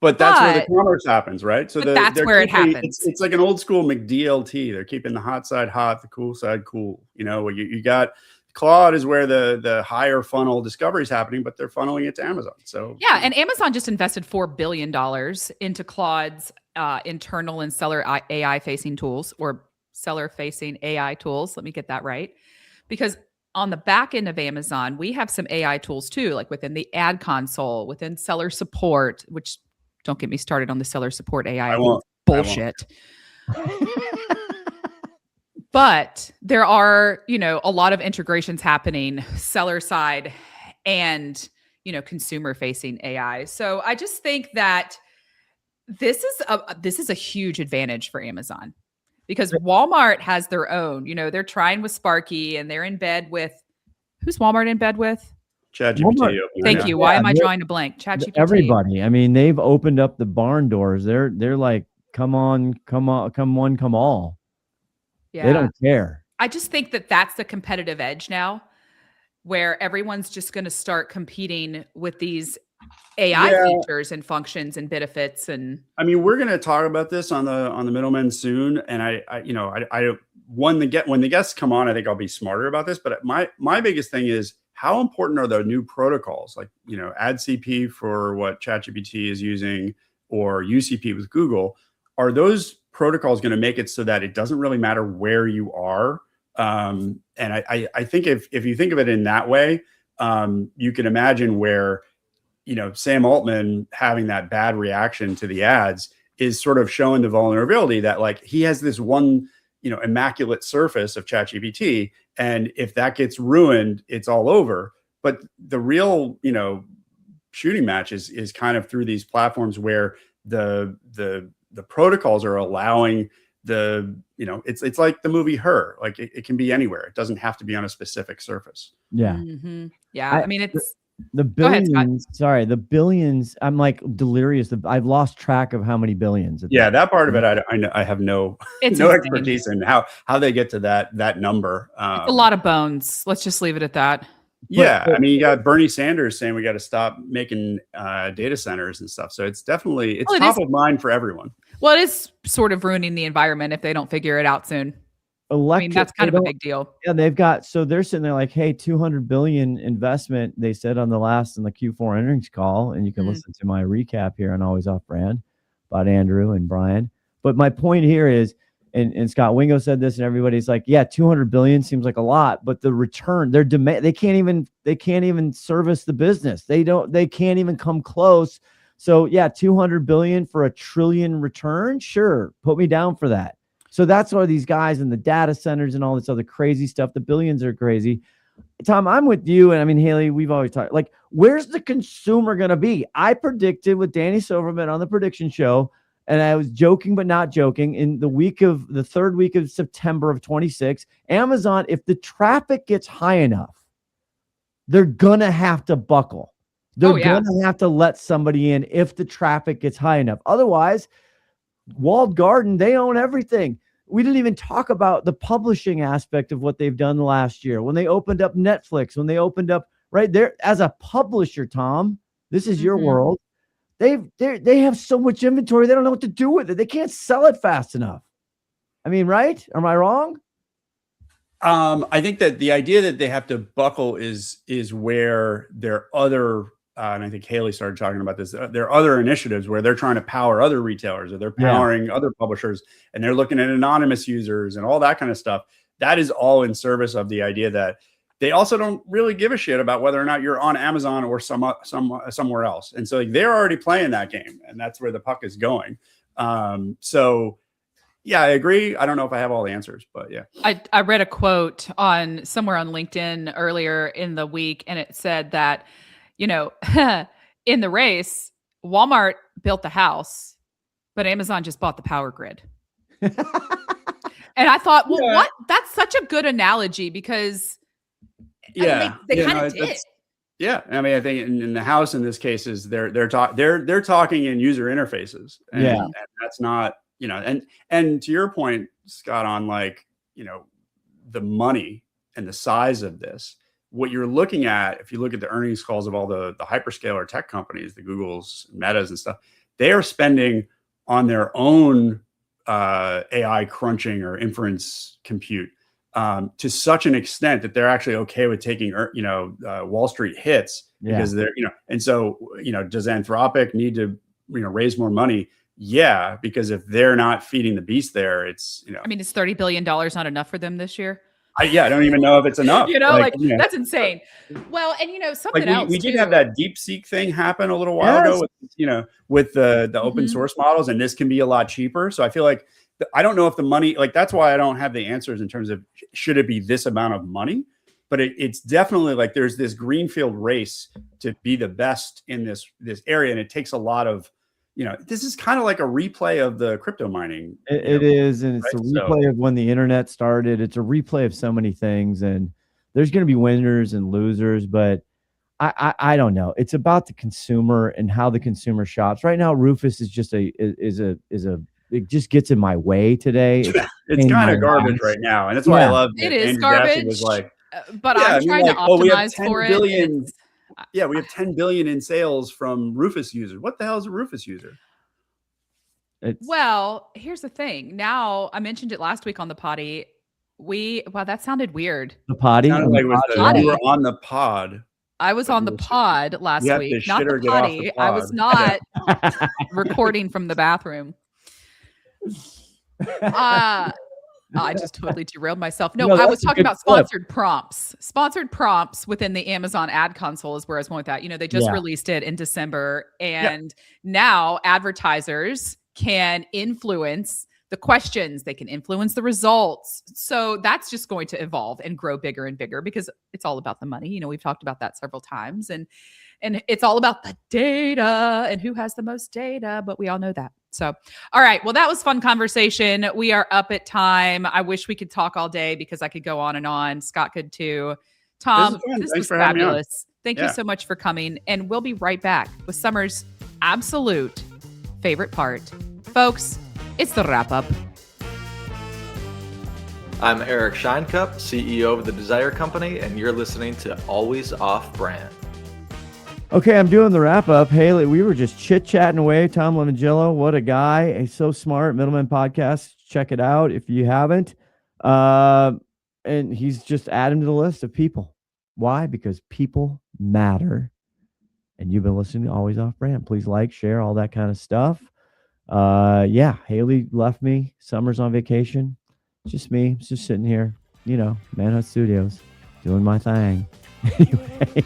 But that's where the commerce happens, right? So that's where it happens. It's like an old school McDLT. They're keeping the hot side hot, the cool side cool. You got Claude is where the higher funnel discovery is happening, but they're funneling it to Amazon. So yeah, and Amazon just invested $4 billion into Claude's internal and seller AI facing tools, or seller facing AI tools. Let me get that right, because on the back end of Amazon, we have some AI tools too, like within the ad console, within seller support. Which don't get me started on the seller support AI. I won't. Bullshit. But there are, a lot of integrations happening seller side and, consumer facing AI. So I just think that this is a huge advantage for Amazon, because Walmart has their own, they're trying with Sparky, and they're in bed with, who's Walmart in bed with? ChatGPT. Thank you. Why am I drawing a blank? ChatGPT. Everybody. I mean, they've opened up the barn doors. They're like, come on, come one, come all. Yeah. They don't care. I just think that that's the competitive edge now, where everyone's just going to start competing with these AI features and functions and benefits. And I mean, we're going to talk about this on the middlemen soon. And when the guests come on, I think I'll be smarter about this. But my biggest thing is, how important are the new protocols, like, AdCP for what ChatGPT is using, or UCP with Google? Are those protocols going to make it so that it doesn't really matter where you are? And I think if you think of it in that way, you can imagine where, Sam Altman having that bad reaction to the ads is sort of showing the vulnerability that, like, he has this one, immaculate surface of ChatGPT. And if that gets ruined, it's all over. But the real, shooting match is kind of through these platforms where the protocols are allowing it's like the movie Her. Like it can be anywhere. It doesn't have to be on a specific surface. Yeah. Mm-hmm. Yeah. I mean, it's the billions. Sorry, the billions. I'm like delirious. I've lost track of how many billions. Yeah, that part of it, I have no expertise in how they get to that number. It's a lot of bones. Let's just leave it at that. Yeah, I mean, you got Bernie Sanders saying we got to stop making data centers and stuff. So it's definitely top of mind for everyone. Well, it is sort of ruining the environment if they don't figure it out soon. I mean, that's kind of a big deal. Yeah, they're sitting there like, hey, 200 billion investment. They said on the Q4 earnings call, and you can listen to my recap here on Always Off Brand about Andrew and Brian. But my point here is, and Scott Wingo said this, and everybody's like, yeah, 200 billion seems like a lot, but the return, their demand, they can't even service the business. They can't even come close. So yeah, 200 billion for $1 trillion return. Sure. Put me down for that. So that's why these guys in the data centers and all this other crazy stuff, the billions are crazy. Tom, I'm with you. And I mean, Haley, we've always talked, like, where's the consumer going to be? I predicted with Danny Silverman on the prediction show, and I was joking, but not joking, in the third week of September of 26, Amazon, if the traffic gets high enough, they're going to have to buckle. They're yeah. going to have to let somebody in if the traffic gets high enough. Otherwise, walled garden, they own everything. We didn't even talk about the publishing aspect of what they've done last year. When they opened up Netflix, when they opened up right there as a publisher, Tom, this is your world. They have so much inventory. They don't know what to do with it. They can't sell it fast enough. I mean, right? Am I wrong? I think that the idea that they have to buckle is where their other, and I think Haley started talking about this, there are other initiatives where they're trying to power other retailers or they're powering other publishers, and they're looking at anonymous users and all that kind of stuff. That is all in service of the idea that they also don't really give a shit about whether or not you're on Amazon or somewhere else. And so they're already playing that game, and that's where the puck is going. So yeah, I agree. I don't know if I have all the answers, but yeah. I read a quote somewhere on LinkedIn earlier in the week, and it said that, in the race, Walmart built the house, but Amazon just bought the power grid. And I thought, well, what? That's such a good analogy because they kind of did. Yeah, I mean, I think in the house in this case is they're talking in user interfaces, and that's not. And to your point, Scott, on the money and the size of this, what you're looking at, if you look at the earnings calls of all the hyperscaler tech companies, the Googles, Metas and stuff, they are spending on their own AI crunching or inference compute to such an extent that they're actually okay with taking, Wall Street hits because they're, and so, does Anthropic need to, raise more money? Yeah, because if they're not feeding the beast there, it's, I mean, is $30 billion not enough for them this year? I don't even know if it's enough. That's insane. Well, and something else. We did have that DeepSeek thing happen a little while ago with the open source models, and this can be a lot cheaper. So I feel like I don't know if the money, that's why I don't have the answers in terms of should it be this amount of money, but it's definitely there's this greenfield race to be the best in this area, and it takes a lot of. This is kind of like a replay of the crypto mining. It is. And it's a replay of when the internet started. It's a replay of so many things, and there's going to be winners and losers, but I don't know. It's about the consumer and how the consumer shops right now. Rufus is just it just gets in my way today. It's kind of garbage right now. And that's why I love it. It is garbage. Was but I'm trying to optimize for it. Yeah, we have 10 billion in sales from Rufus users. What the hell is a Rufus user? Well, here's the thing. Now, I mentioned it last week on the potty. Wow, that sounded weird. The potty? You were on the pod. I was on the pod last week, not the potty. I was not recording from the bathroom. I just totally derailed myself. No, I was talking about sponsored prompts. Sponsored prompts within the Amazon ad console is where I was going with that. They just released it in December, and now advertisers can influence the questions. They can influence the results. So that's just going to evolve and grow bigger and bigger because it's all about the money. We've talked about that several times, and it's all about the data and who has the most data, but we all know that. So, all right. Well, that was fun conversation. We are up at time. I wish we could talk all day because I could go on and on. Scott could too. Tom, this was fabulous. Thank you so much for coming. And we'll be right back with Summer's absolute favorite part. Folks, it's the wrap up. I'm Eric Scheinkup, CEO of the Desire Company, and you're listening to Always Off Brand. Okay, I'm doing the wrap up. Haley, we were just chit-chatting away. Tom Limongello, what a guy. He's so smart. Middleman Podcast. Check it out if you haven't. And he's just adding to the list of people. Why? Because people matter. And you've been listening to Always Off Brand. Please like, share, all that kind of stuff. Haley left me. Summer's on vacation. Just me. Just sitting here, Manhunt Studios, doing my thing. Anyway.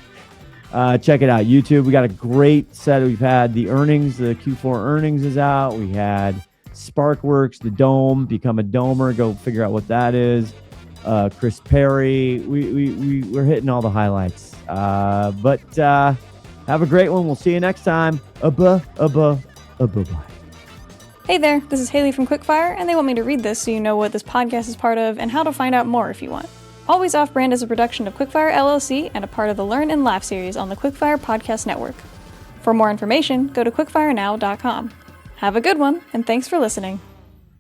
Check it out. YouTube. We got a great set. We've had the earnings. The Q4 earnings is out. We had Sparkworks, the Dome, become a Domer. Go figure out what that is. Chris Perry. We're hitting all the highlights. But have a great one. We'll see you next time. Bye. Hey there. This is Haley from Quickfire, and they want me to read this so you know what this podcast is part of and how to find out more if you want. Always Off Brand is a production of Quickfire LLC and a part of the Learn and Laugh series on the Quickfire Podcast Network. For more information, go to quickfirenow.com. Have a good one, and thanks for listening.